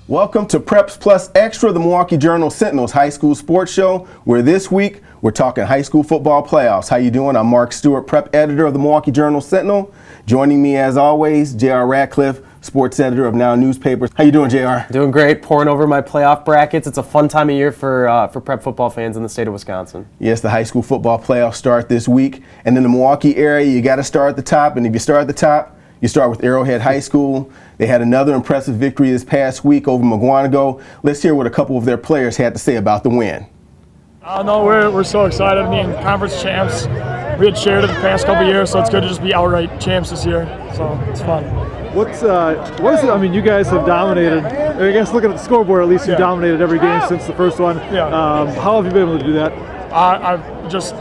Welcome to Preps Plus Extra, the Milwaukee Journal Sentinel's high school sports show, where this week we're talking high school football playoffs. How you doing? I'm Mark Stewart, prep editor of the Milwaukee Journal Sentinel. Joining me as always, J.R. Radcliffe, sports editor of Now Newspapers. How you doing, J.R.? Doing great, pouring over my playoff brackets. It's a fun time of year for prep football fans in the state of Wisconsin. Yes, the high school football playoffs start this week. And in the Milwaukee area, you got to start at the top. And if you start at the top, you start with Arrowhead High School. They had another impressive victory this past week over McGuanago. Let's hear what a couple of their players had to say about the win. No, we're so excited. I mean, conference champs. We had shared it the past couple of years, so it's good to just be outright champs this year. So it's fun. What is it? I mean, you guys have dominated. I guess looking at the scoreboard, at least you dominated every game since the first one. Yeah. How have you been able to do that?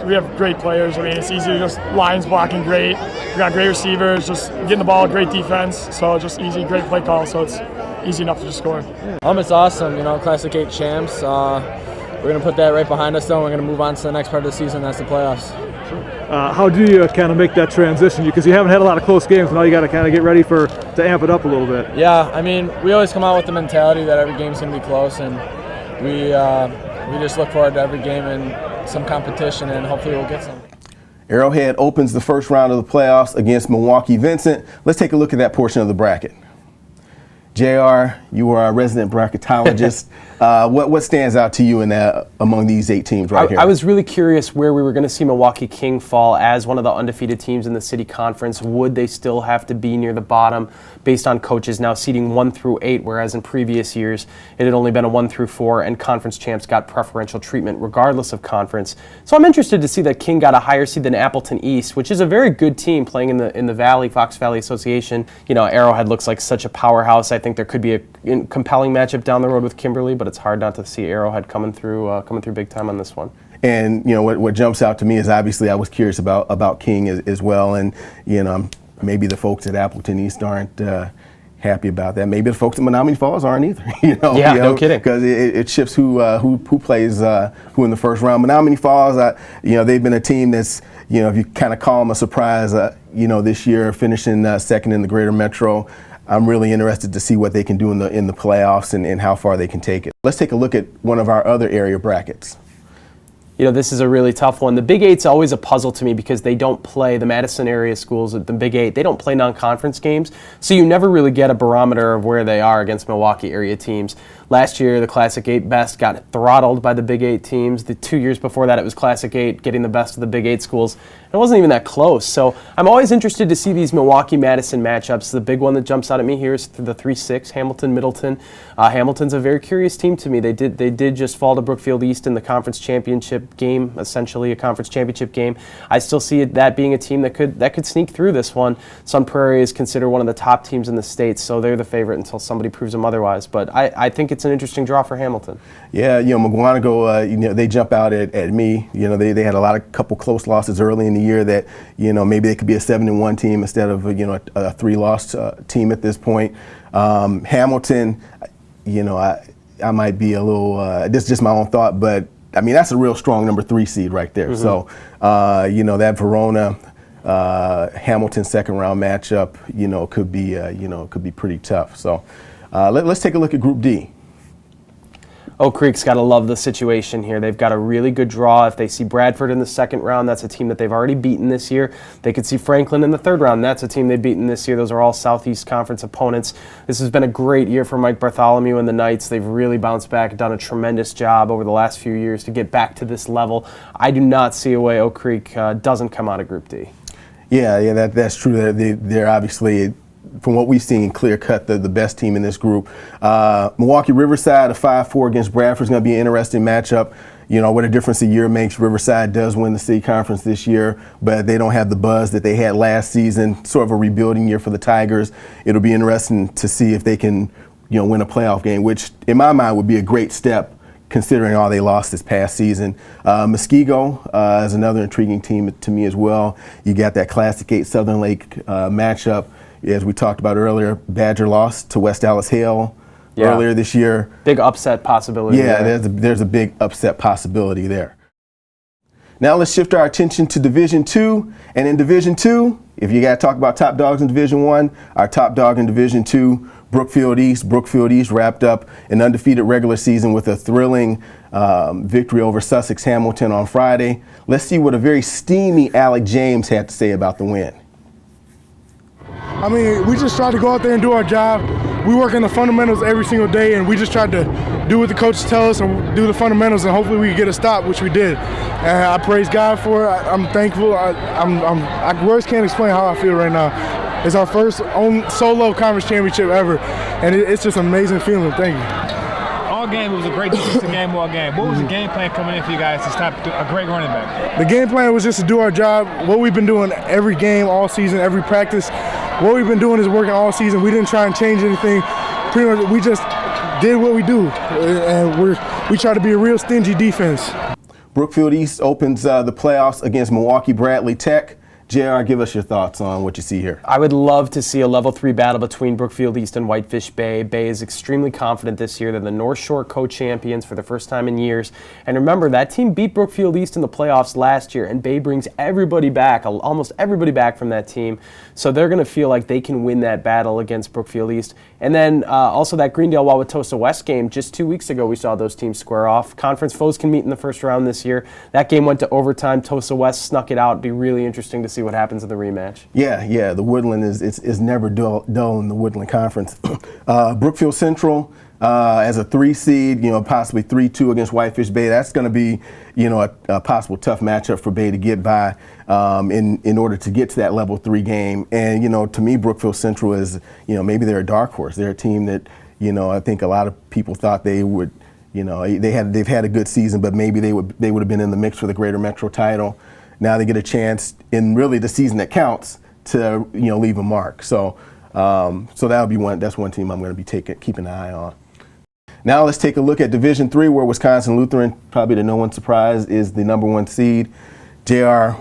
We have great players. I mean, it's easy to just lines blocking great. We got great receivers, just getting the ball, great defense. So just easy, great play call. So it's easy enough to just score. It's awesome. Classic 8 champs. We're going to put that right behind us, though. We're going to move on to the next part of the season. That's the playoffs. How do you kind of make that transition? Because you haven't had a lot of close games. Now you got to kind of get ready to amp it up a little bit. Yeah, I mean, we always come out with the mentality that every game's going to be close, and we just look forward to every game and some competition, and hopefully we'll get some. Arrowhead opens the first round of the playoffs against Milwaukee Vincent. Let's take a look at that portion of the bracket. JR, you are a resident bracketologist. What stands out to you in that among these 8 teams right here? I was really curious where we were going to see Milwaukee King fall as one of the undefeated teams in the city conference. Would they still have to be near the bottom based on coaches now seeding 1 through 8, whereas in previous years it had only been a 1 through 4, and conference champs got preferential treatment regardless of conference. So I'm interested to see that King got a higher seed than Appleton East, which is a very good team playing in the Valley, Fox Valley Association. Arrowhead looks like such a powerhouse. I think there could be a compelling matchup down the road with Kimberly, but it's hard not to see Arrowhead coming through big time on this one. And what jumps out to me is obviously I was curious about King as well, and maybe the folks at Appleton East aren't happy about that. Maybe the folks at Menominee Falls aren't either. No kidding. Because it shifts who plays who in the first round. Menominee Falls, they've been a team that's if you kind of call them a surprise, this year finishing second in the Greater Metro. I'm really interested to see what they can do in the playoffs and how far they can take it. Let's take a look at one of our other area brackets. This is a really tough one. The Big Eight's always a puzzle to me because they don't play, the Madison area schools at the Big Eight, they don't play non-conference games, so you never really get a barometer of where they are against Milwaukee area teams. Last year, the Classic 8 best got throttled by the Big 8 teams. The 2 years before that, it was Classic 8 getting the best of the Big 8 schools. It wasn't even that close. So I'm always interested to see these Milwaukee-Madison matchups. The big one that jumps out at me here is the 3-6, Hamilton-Middleton. Hamilton's a very curious team to me. They did just fall to Brookfield East in the conference championship game, essentially a conference championship game. I still see that being a team that could sneak through this one. Sun Prairie is considered one of the top teams in the state, so they're the favorite until somebody proves them otherwise. But I think it's an interesting draw for Hamilton. Yeah, McGuanago, they jump out at me. They had a couple close losses early in the year that, maybe they could be a 7-1 team instead of, a 3-loss team at this point. Hamilton, I might be a little, this is just my own thought, but I mean, that's a real strong number 3 seed right there. Mm-hmm. So, that Verona, Hamilton second round matchup, could be pretty tough. So let's take a look at Group D. Oak Creek's got to love the situation here. They've got a really good draw. If they see Bradford in the second round, that's a team that they've already beaten this year. They could see Franklin in the third round. That's a team they've beaten this year. Those are all Southeast Conference opponents. This has been a great year for Mike Bartholomew and the Knights. They've really bounced back and done a tremendous job over the last few years to get back to this level. I do not see a way Oak Creek doesn't come out of Group D. Yeah, that's true. They're obviously, from what we've seen, clear-cut the best team in this group. Milwaukee Riverside, a 5-4 against Bradford is going to be an interesting matchup. What a difference a year makes. Riverside does win the city conference this year, but they don't have the buzz that they had last season. Sort of a rebuilding year for the Tigers. It'll be interesting to see if they can, win a playoff game, which in my mind would be a great step considering all they lost this past season. Muskego is another intriguing team to me as well. You got that Classic 8 Southern Lake matchup. As we talked about earlier, Badger lost to West Dallas Hale earlier this year. Big upset possibility. Yeah, there's a big upset possibility there. Now let's shift our attention to Division II. And in Division II, if you got to talk about top dogs in Division I, our top dog in Division II Brookfield East. Brookfield East wrapped up an undefeated regular season with a thrilling victory over Sussex Hamilton on Friday. Let's see what a very steamy Alec James had to say about the win. I mean, we just tried to go out there and do our job. We work in the fundamentals every single day, and we just tried to do what the coaches tell us and do the fundamentals, and hopefully we could get a stop, which we did. And I praise God for it. I'm thankful. I words can't explain how I feel right now. It's our first own solo conference championship ever, and it's just an amazing feeling. Thank you. All game, it was a great defensive game all game. What was the game plan coming in for you guys to stop a great running back? The game plan was just to do our job. What we've been doing every game, all season, every practice, what we've been doing is working all season. We didn't try and change anything. Pretty much, we just did what we do, and we try to be a real stingy defense. Brookfield East opens the playoffs against Milwaukee Bradley Tech. JR, give us your thoughts on what you see here. I would love to see a level 3 battle between Brookfield East and Whitefish Bay. Bay is extremely confident this year. They're the North Shore co-champions for the first time in years. And remember, that team beat Brookfield East in the playoffs last year, and Bay brings everybody back, almost everybody back from that team. So they're going to feel like they can win that battle against Brookfield East. And then also that Greendale-Wauwatosa West game, just 2 weeks ago we saw those teams square off. Conference foes can meet in the first round this year. That game went to overtime. Tosa West snuck it out. It'd be really interesting to see what happens in the rematch. Yeah, the Woodland is never dull in the Woodland Conference. Brookfield Central as a 3 seed, possibly 3-2 against Whitefish Bay. That's going to be, a possible tough matchup for Bay to get by in order to get to that level 3 game. And, to me, Brookfield Central is, maybe they're a dark horse. They're a team that, I think a lot of people thought they would, they've had a good season, but maybe they would have been in the mix for the Greater Metro title. Now they get a chance in really the season that counts to leave a mark. So that'll be that's one team I'm going to be keeping an eye on. Now let's take a look at Division III, where Wisconsin Lutheran, probably to no one's surprise, is the #1 seed. JR.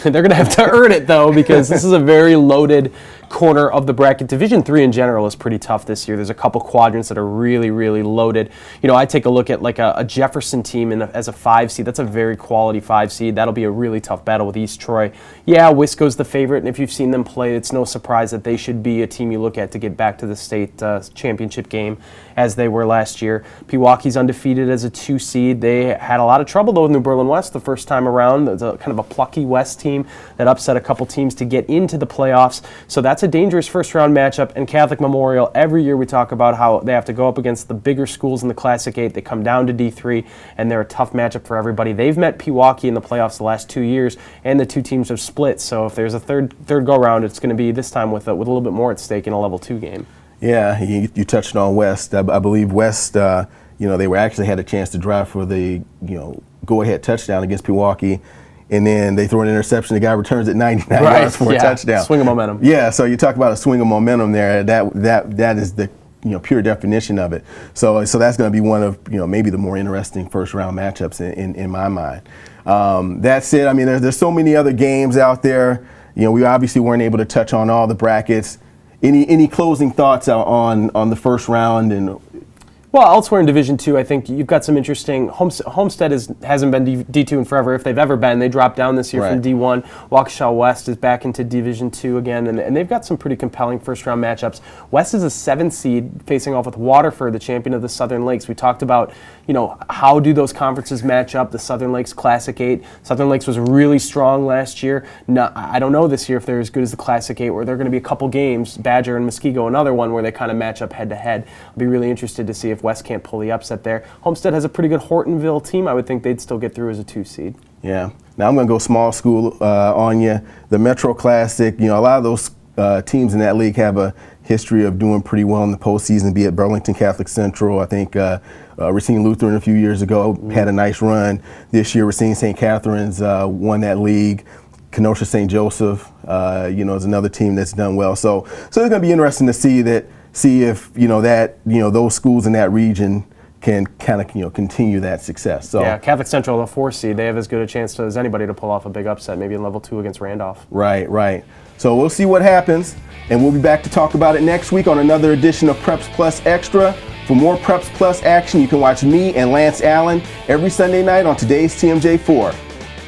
They're going to have to earn it, though, because this is a very loaded corner of the bracket. Division III in general is pretty tough this year. There's a couple quadrants that are really, really loaded. I take a look at like a Jefferson team as a 5 seed. That's a very quality 5 seed. That'll be a really tough battle with East Troy. Yeah, Wisco's the favorite, and if you've seen them play, it's no surprise that they should be a team you look at to get back to the state championship game as they were last year. Pewaukee's undefeated as a 2 seed. They had a lot of trouble, though, with New Berlin West the first time around. It's a kind of a plucky West team that upset a couple teams to get into the playoffs. So that's a dangerous first-round matchup. And Catholic Memorial, every year we talk about how they have to go up against the bigger schools in the Classic 8. They come down to D3, and they're a tough matchup for everybody. They've met Pewaukee in the playoffs the last 2 years, and the two teams have split. So if there's a third go-round, it's going to be this time with a little bit more at stake in a level 2 game. Yeah, you touched on West. I believe West, they were actually had a chance to drive for the go-ahead touchdown against Pewaukee. And then they throw an interception. The guy returns it 99 yards for a touchdown. Swing of momentum. Yeah, so you talk about a swing of momentum there. That is the pure definition of it. So that's going to be one of maybe the more interesting first round matchups in my mind. That said, I mean there's so many other games out there. We obviously weren't able to touch on all the brackets. Any closing thoughts on the first round and? Well, elsewhere in Division II, I think you've got some interesting. Homestead hasn't been D2 in forever, if they've ever been. They dropped down this year from D1. Waukesha West is back into Division II again, and they've got some pretty compelling first-round matchups. West is a 7 seed facing off with Waterford, the champion of the Southern Lakes. We talked about, how do those conferences match up? The Southern Lakes Classic 8. Southern Lakes was really strong last year. I don't know this year if they're as good as the Classic 8, where there are going to be a couple games, Badger and Muskego, another one where they kind of match up head-to-head. I'll be really interested to see if West can't pull the upset there. Homestead has a pretty good Hortonville team. I would think they'd still get through as a 2 seed. Yeah. Now I'm going to go small school on you. The Metro Classic, a lot of those teams in that league have a history of doing pretty well in the postseason, be it Burlington Catholic Central. I think Racine Lutheran a few years ago had a nice run. This year Racine St. Catherine's won that league. Kenosha St. Joseph, is another team that's done well. So it's going to be interesting to see if those schools in that region can kind of continue that success. So yeah, Catholic Central, the 4 seed, they have as good a chance as anybody to pull off a big upset, maybe in level 2 against Randolph. Right. So we'll see what happens, and we'll be back to talk about it next week on another edition of Preps Plus Extra. For more Preps Plus action, you can watch me and Lance Allen every Sunday night on today's TMJ4.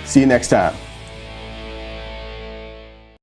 See you next time.